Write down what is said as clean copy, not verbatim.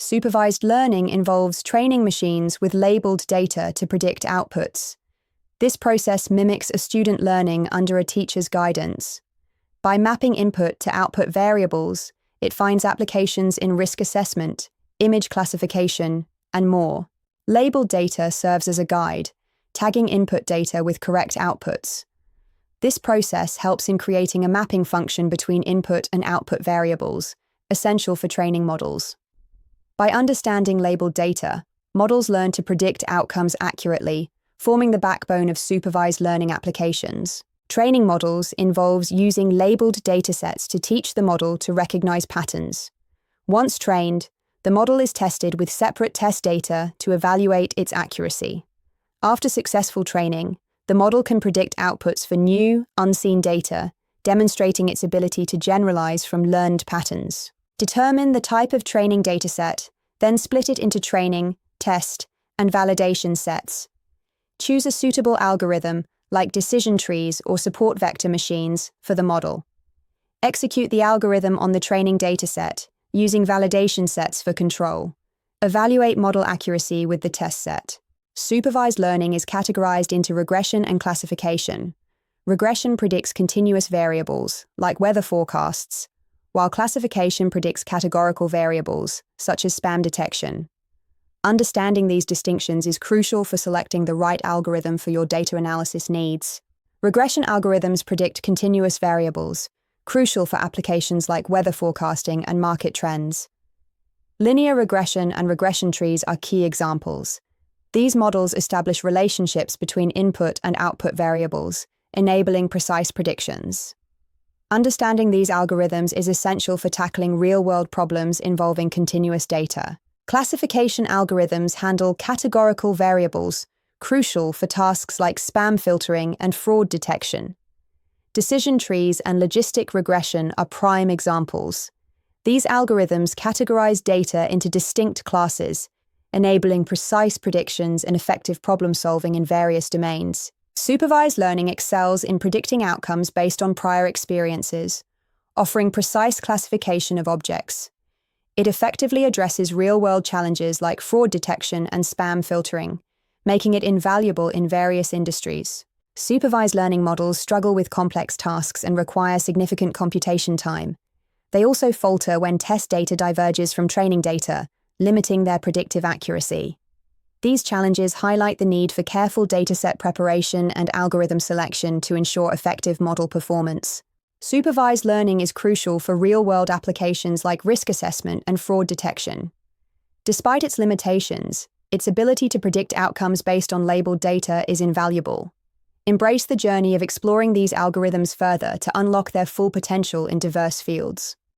Supervised learning involves training machines with labeled data to predict outputs. This process mimics a student learning under a teacher's guidance. By mapping input to output variables, it finds applications in risk assessment, image classification, and more. Labeled data serves as a guide, tagging input data with correct outputs. This process helps in creating a mapping function between input and output variables, essential for training models. By understanding labeled data, models learn to predict outcomes accurately, forming the backbone of supervised learning applications. Training models involves using labeled datasets to teach the model to recognize patterns. Once trained, the model is tested with separate test data to evaluate its accuracy. After successful training, the model can predict outputs for new, unseen data, demonstrating its ability to generalize from learned patterns. Determine the type of training dataset, then split it into training, test, and validation sets. Choose a suitable algorithm, like decision trees or support vector machines, for the model. Execute the algorithm on the training dataset, using validation sets for control. Evaluate model accuracy with the test set. Supervised learning is categorized into regression and classification. Regression predicts continuous variables, like weather forecasts, while classification predicts categorical variables, such as spam detection. Understanding these distinctions is crucial for selecting the right algorithm for your data analysis needs. Regression algorithms predict continuous variables, crucial for applications like weather forecasting and market trends. Linear regression and regression trees are key examples. These models establish relationships between input and output variables, enabling precise predictions. Understanding these algorithms is essential for tackling real-world problems involving continuous data. Classification algorithms handle categorical variables, crucial for tasks like spam filtering and fraud detection. Decision trees and logistic regression are prime examples. These algorithms categorize data into distinct classes, enabling precise predictions and effective problem-solving in various domains. Supervised learning excels in predicting outcomes based on prior experiences, offering precise classification of objects. It effectively addresses real-world challenges like fraud detection and spam filtering, making it invaluable in various industries. Supervised learning models struggle with complex tasks and require significant computation time. They also falter when test data diverges from training data, limiting their predictive accuracy. These challenges highlight the need for careful dataset preparation and algorithm selection to ensure effective model performance. Supervised learning is crucial for real-world applications like risk assessment and fraud detection. Despite its limitations, its ability to predict outcomes based on labeled data is invaluable. Embrace the journey of exploring these algorithms further to unlock their full potential in diverse fields.